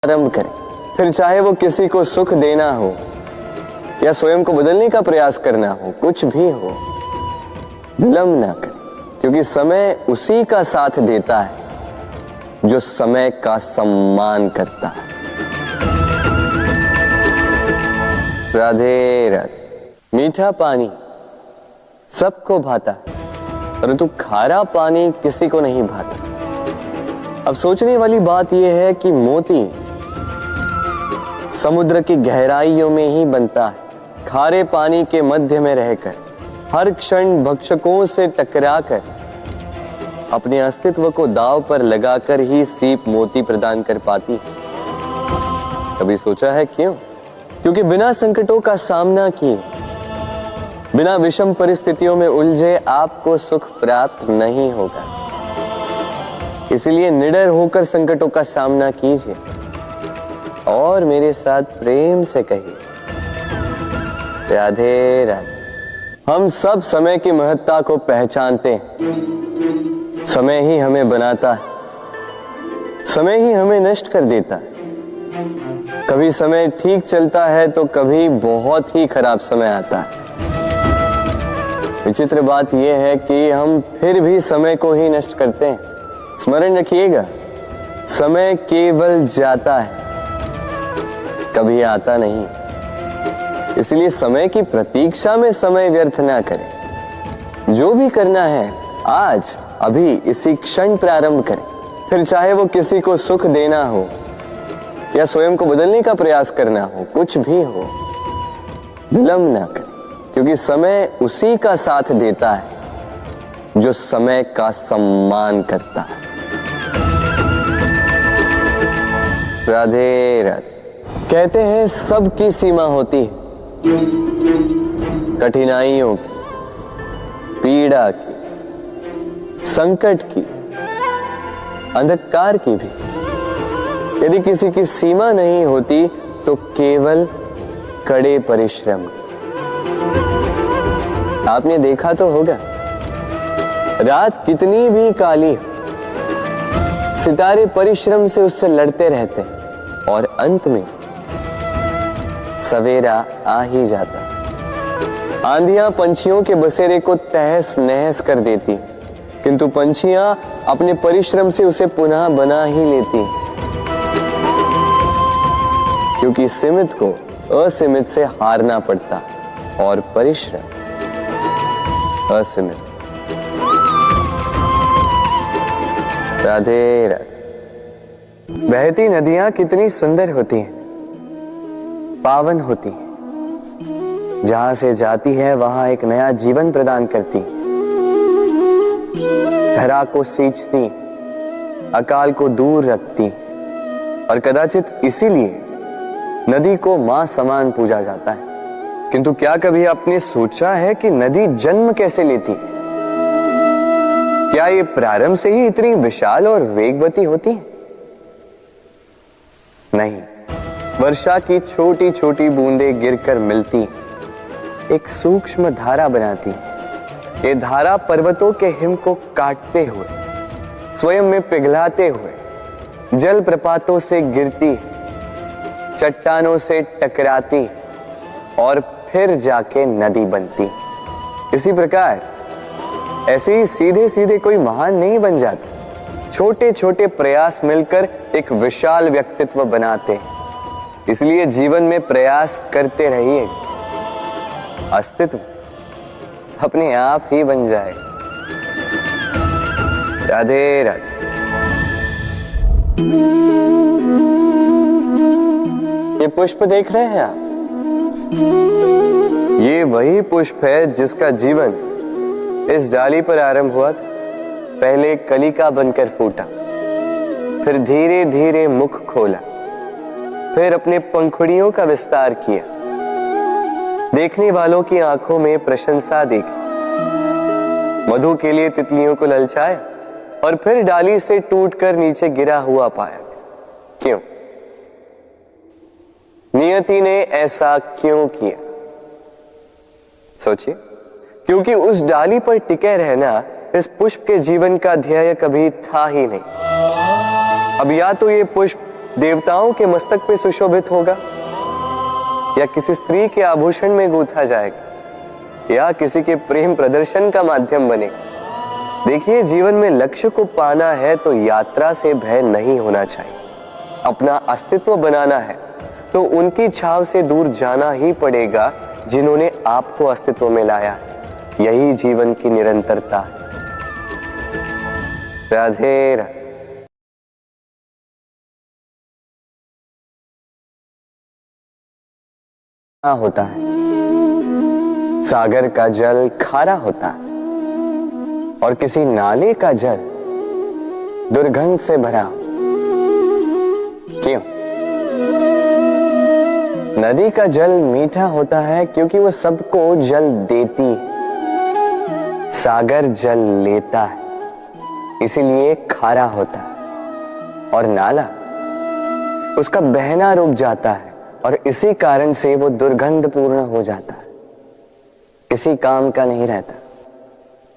आरंभ करें, फिर चाहे वो किसी को सुख देना हो या स्वयं को बदलने का प्रयास करना हो, कुछ भी हो, विलंब ना करें, क्योंकि समय उसी का साथ देता है जो समय का सम्मान करता है। राधे राधे। मीठा पानी सबको भाता है, परंतु खारा पानी किसी को नहीं भाता। अब सोचने वाली बात यह है कि मोती समुद्र की गहराइयों में ही बनता है, खारे पानी के मध्य में रहकर, हर क्षण भक्षकों से टकराकर, अपने अस्तित्व को दांव पर लगाकर ही सीप मोती प्रदान कर पाती है। कभी सोचा है क्यों? क्योंकि बिना संकटों का सामना किए, बिना विषम परिस्थितियों में उलझे आपको सुख प्राप्त नहीं होगा। इसलिए निडर होकर संकटों का सामना कीजिए और मेरे साथ प्रेम से कहिए, राधे राधे। हम सब समय की महत्ता को पहचानते हैं। समय ही हमें बनाता है, समय ही हमें नष्ट कर देता है। कभी समय ठीक चलता है तो कभी बहुत ही खराब समय आता है। विचित्र बात यह है कि हम फिर भी समय को ही नष्ट करते हैं। स्मरण रखिएगा, समय केवल जाता है, कभी आता नहीं। इसलिए समय की प्रतीक्षा में समय व्यर्थ ना करें। जो भी करना है आज अभी इसी क्षण प्रारंभ करें, फिर चाहे वो किसी को सुख देना हो या स्वयं को बदलने का प्रयास करना हो, कुछ भी हो, विलंब ना करें, क्योंकि समय उसी का साथ देता है जो समय का सम्मान करता है। राधे राधे। कहते हैं सबकी सीमा होती है, कठिनाइयों की, पीड़ा की, संकट की, अंधकार की भी। यदि किसी की सीमा नहीं होती तो केवल कड़े परिश्रम की। आपने देखा तो होगा, रात कितनी भी काली हो, सितारे परिश्रम से उससे लड़ते रहते हैं और अंत में सवेरा आ ही जाता। आंधियां पंछियों के बसेरे को तहस नहस कर देती, किंतु पंछियां अपने परिश्रम से उसे पुनः बना ही लेती, क्योंकि सीमित को असीमित से हारना पड़ता और परिश्रम असीमित। राधे राधे। बहती नदियां कितनी सुंदर होती हैं, पावन होती हैं। जहां से जाती है वहां एक नया जीवन प्रदान करती, धरा को सींचती, अकाल को दूर रखती, और कदाचित इसीलिए नदी को मां समान पूजा जाता है। किंतु क्या कभी आपने सोचा है कि नदी जन्म कैसे लेती? क्या ये प्रारंभ से ही इतनी विशाल और वेगवती होती है? नहीं, वर्षा की छोटी छोटी बूंदें गिरकर मिलती एक सूक्ष्म धारा बनाती। ये धारा पर्वतों के हिम को काटते हुए, स्वयं में पिघलाते हुए, जल प्रपातों से गिरती, चट्टानों से टकराती और फिर जाके नदी बनती। इसी प्रकार ऐसे ही सीधे सीधे कोई महान नहीं बन जाता। छोटे छोटे प्रयास मिलकर एक विशाल व्यक्तित्व बनाते। इसलिए जीवन में प्रयास करते रहिए, अस्तित्व अपने आप ही बन जाए। राधे राधे। ये पुष्प देख रहे हैं आप? ये वही पुष्प है जिसका जीवन इस डाली पर आरंभ हुआ था। पहले कलिका बनकर फूटा, फिर धीरे धीरे मुख खोला, फिर अपने पंखुड़ियों का विस्तार किया, देखने वालों की आंखों में प्रशंसा देखी, मधु के लिए तितलियों को ललचाया और फिर डाली से टूटकर नीचे गिरा हुआ पाया। क्यों? नियति ने ऐसा क्यों किया? सोचिए। क्योंकि उस डाली पर टिके रहना इस पुष्प के जीवन का ध्येय कभी था ही नहीं। अब या तो ये पुष्प देवताओं के मस्तक पे सुशोभित होगा, या किसी स्त्री के आभूषण में गूंथा जाएगा, या किसी के प्रेम प्रदर्शन का माध्यम बनेगा। देखिए, जीवन में लक्ष्य को पाना है तो यात्रा से भय नहीं होना चाहिए। अपना अस्तित्व बनाना है तो उनकी छाव से दूर जाना ही पड़ेगा जिन्होंने आपको अस्तित्व में लाया है। यही जीवन की निरंतरता है। राधे राधे। होता है, सागर का जल खारा होता है और किसी नाले का जल दुर्गंध से भरा। क्यों? नदी का जल मीठा होता है क्योंकि वो सबको जल देती है। सागर जल लेता है, इसीलिए खारा होता है। और नाला, उसका बहना रुक जाता है और इसी कारण से वो दुर्गंध पूर्ण हो जाता है, किसी काम का नहीं रहता।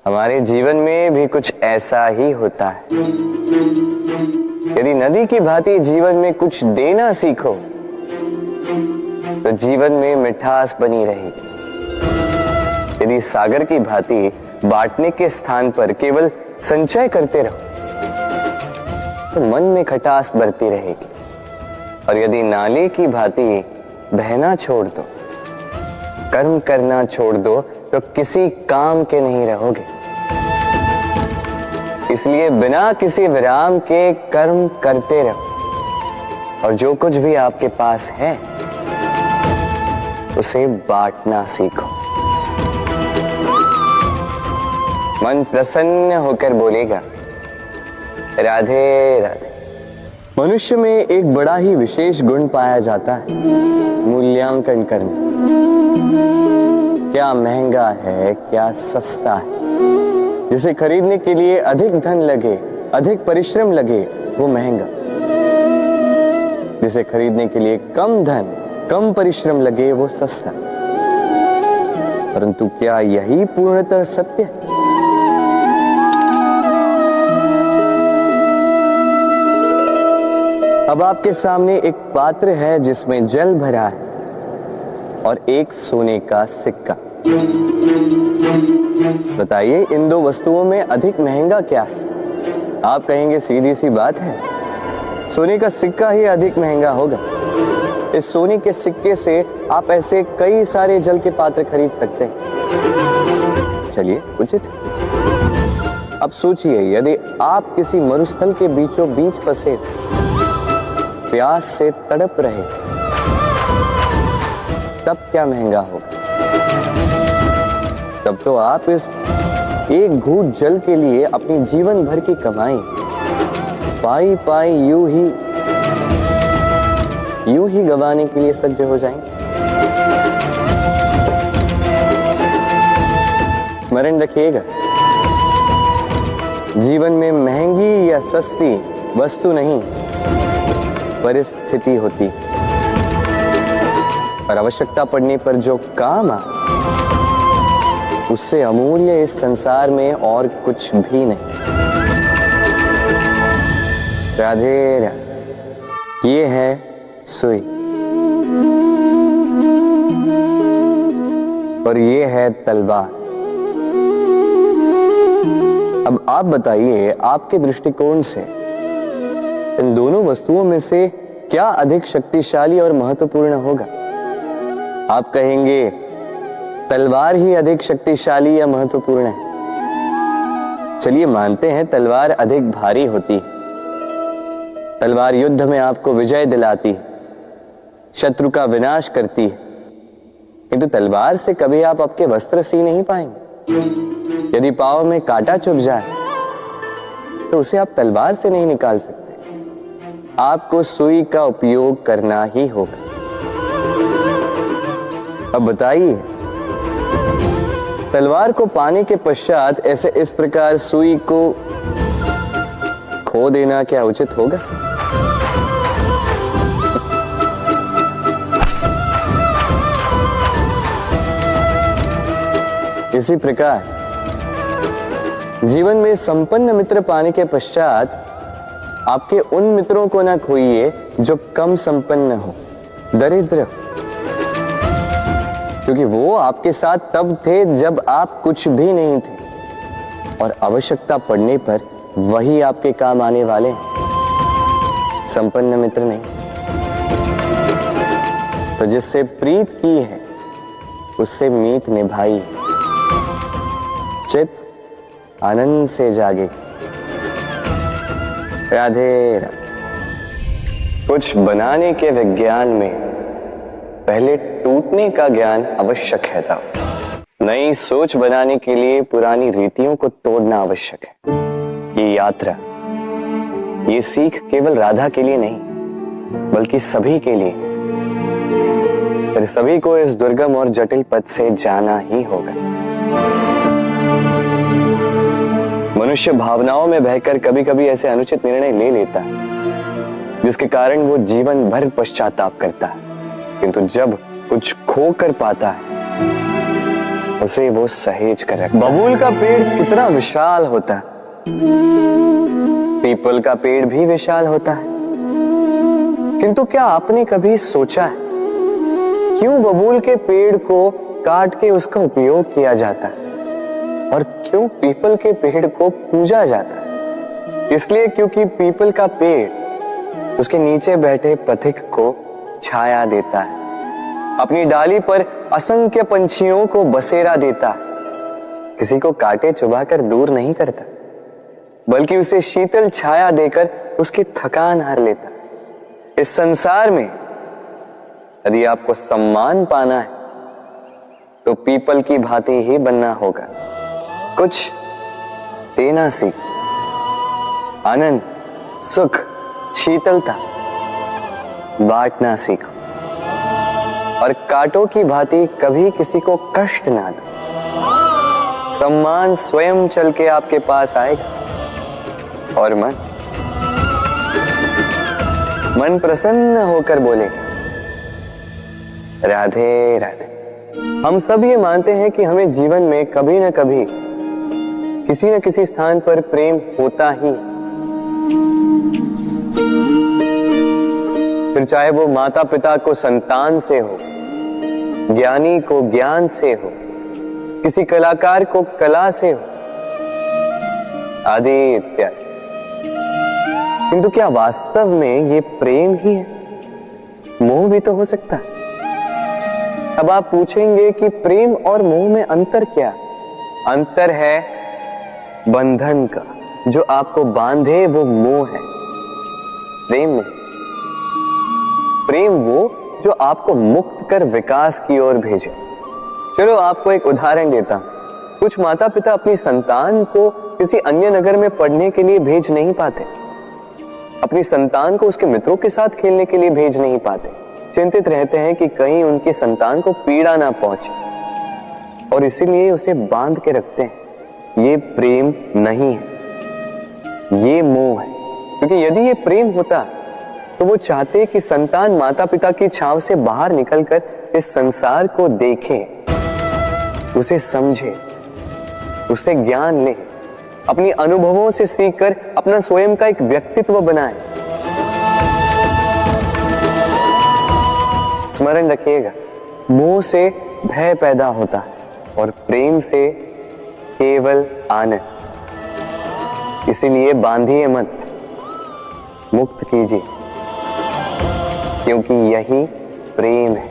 हमारे जीवन में भी कुछ ऐसा ही होता है। यदि नदी की भांति जीवन में कुछ देना सीखो तो जीवन में मिठास बनी रहेगी। यदि सागर की भांति बांटने के स्थान पर केवल संचय करते रहो तो मन में खटास बढ़ती रहेगी। और यदि नाले की भांति बहना छोड़ दो, कर्म करना छोड़ दो तो किसी काम के नहीं रहोगे। इसलिए बिना किसी विराम के कर्म करते रहो और जो कुछ भी आपके पास है उसे बांटना सीखो। मन प्रसन्न होकर बोलेगा, राधे राधे। मनुष्य में एक बड़ा ही विशेष गुण पाया जाता है, मूल्यांकन करना। क्या महंगा है, क्या सस्ता है। जिसे खरीदने के लिए अधिक धन लगे, अधिक परिश्रम लगे, वो महंगा। जिसे खरीदने के लिए कम धन, कम परिश्रम लगे, वो सस्ता। परंतु क्या यही पूर्णतः सत्य है? अब आपके सामने एक पात्र है जिसमें जल भरा है और एक सोने का सिक्का। बताइए, इन दो वस्तुओं में अधिक महंगा क्या है? आप कहेंगे सीधी सी बात है, सोने का सिक्का ही अधिक महंगा होगा। इस सोने के सिक्के से आप ऐसे कई सारे जल के पात्र खरीद सकते हैं। चलिए, उचित। अब सोचिए, यदि आप किसी मरुस्थल के बीचों बीच फंसे, प्यास से तड़प रहे, तब क्या महंगा होगा? तब तो आप इस एक घूंट जल के लिए अपनी जीवन भर की कमाई पाई पाई यूं ही गंवाने के लिए सज्ज हो जाएंगे। स्मरण रखिएगा, जीवन में महंगी या सस्ती वस्तु नहीं, परिस्थिति होती। और आवश्यकता पड़ने पर जो काम आ, उससे अमूल्य इस संसार में और कुछ भी नहीं। राधे राधे। ये है सुई और ये है तलवार। अब आप बताइए, आपके दृष्टिकोण से इन दोनों वस्तुओं में से क्या अधिक शक्तिशाली और महत्वपूर्ण होगा? आप कहेंगे तलवार ही अधिक शक्तिशाली या महत्वपूर्ण है। चलिए मानते हैं तलवार अधिक भारी होती है। तलवार युद्ध में आपको विजय दिलाती है, शत्रु का विनाश करती है, किंतु तलवार से कभी आप आपके वस्त्र सी नहीं पाएंगे। यदि पांव में कांटा चुभ जाए तो उसे आप तलवार से नहीं निकाल सकते। आपको सुई का उपयोग करना ही होगा। अब बताइए, तलवार को पाने के पश्चात ऐसे इस प्रकार सुई को खो देना क्या उचित होगा? इसी प्रकार जीवन में संपन्न मित्र पाने के पश्चात आपके उन मित्रों को ना खोइए जो कम संपन्न हो, दरिद्र हो, क्योंकि वो आपके साथ तब थे जब आप कुछ भी नहीं थे, और आवश्यकता पड़ने पर वही आपके काम आने वाले हैं, संपन्न मित्र नहीं। तो जिससे प्रीत की है उससे मीत निभाई, चित आनंद से जागे। राधे राधे। कुछ बनाने के विज्ञान में पहले टूटने का ज्ञान आवश्यक है था। नई सोच बनाने के लिए पुरानी रीतियों को तोड़ना आवश्यक है। ये यात्रा, ये सीख केवल राधा के लिए नहीं बल्कि सभी के लिए। फिर सभी को इस दुर्गम और जटिल पथ से जाना ही होगा। मनुष्य भावनाओं में बहकर कभी कभी ऐसे अनुचित निर्णय ले लेता है जिसके कारण वो जीवन भर पश्चाताप करता है, किंतु जब कुछ खो कर पाता है उसे वो सहेज कर रखता है। बबूल का पेड़ कितना विशाल होता है, पीपल का पेड़ भी विशाल होता है, किंतु क्या आपने कभी सोचा है क्यों बबूल के पेड़ को काट के उसका उपयोग किया जाता है और क्यों पीपल के पेड़ को पूजा जाता है? इसलिए क्योंकि पीपल का पेड़ उसके नीचे बैठे पथिक को छाया देता है, अपनी डाली पर असंख्य पंछियों को बसेरा देता है, किसी को काटे चुभाकर दूर नहीं करता बल्कि उसे शीतल छाया देकर उसकी थकान हार लेता। इस संसार में यदि आपको सम्मान पाना है तो पीपल की भांति ही बनना होगा। कुछ देना सीख, आनंद, सुख, शीतलता बांटना सीखो और कांटों की भांति कभी किसी को कष्ट ना दो। सम्मान स्वयं चल के आपके पास आएगा और मन प्रसन्न होकर बोलेगा राधे राधे। हम सब ये मानते हैं कि हमें जीवन में कभी न कभी किसी न किसी स्थान पर प्रेम होता ही, फिर चाहे वो माता पिता को संतान से हो, ज्ञानी को ज्ञान से हो, किसी कलाकार को कला से हो, आदि इत्यादि। किंतु क्या वास्तव में ये प्रेम ही है? मोह भी तो हो सकता है। अब आप पूछेंगे कि प्रेम और मोह में अंतर क्या? अंतर है बंधन का, जो आपको बांधे वो मोह है, प्रेम नहीं। प्रेम वो जो आपको मुक्त कर विकास की ओर भेजे। चलो आपको एक उदाहरण देता हूं। कुछ माता पिता अपनी संतान को किसी अन्य नगर में पढ़ने के लिए भेज नहीं पाते, अपनी संतान को उसके मित्रों के साथ खेलने के लिए भेज नहीं पाते, चिंतित रहते हैं कि कहीं उनकी संतान को पीड़ा ना पहुंचे और इसीलिए उसे बांध के रखते हैं। ये प्रेम नहीं है, ये मोह है। क्योंकि यदि ये प्रेम होता तो वो चाहते कि संतान माता पिता की छांव से बाहर निकलकर इस संसार को देखे, उसे समझे, उससे ज्ञान ले, अपनी अनुभवों से सीखकर अपना स्वयं का एक व्यक्तित्व बनाए। स्मरण रखिएगा, मोह से भय पैदा होता है और प्रेम से केवल आनंद। इसीलिए बांधिए मत, मुक्त कीजिए, क्योंकि यही प्रेम है।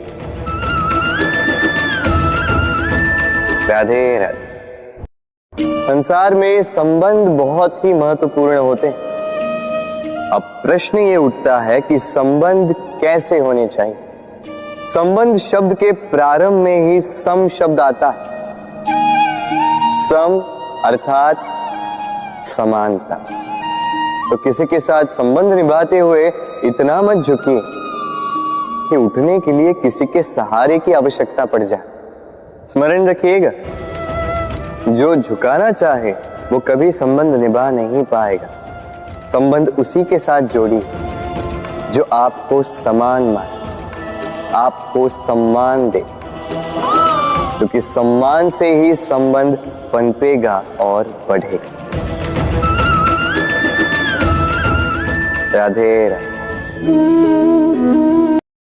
राधे राधे। संसार में संबंध बहुत ही महत्वपूर्ण होते हैं। अब प्रश्न ये उठता है कि संबंध कैसे होने चाहिए। संबंध शब्द के प्रारंभ में ही सम शब्द आता है। सम अर्थात समानता। तो किसी के साथ संबंध निभाते हुए इतना मत झुकिए कि उठने के लिए किसी के सहारे की आवश्यकता पड़ जाए। स्मरण रखिएगा, जो झुकाना चाहे वो कभी संबंध निभा नहीं पाएगा। संबंध उसी के साथ जोड़ी जो आपको समान माने, आपको सम्मान दे, क्योंकि सम्मान से ही संबंध पनपेगा और बढ़ेगा। राधे राधे।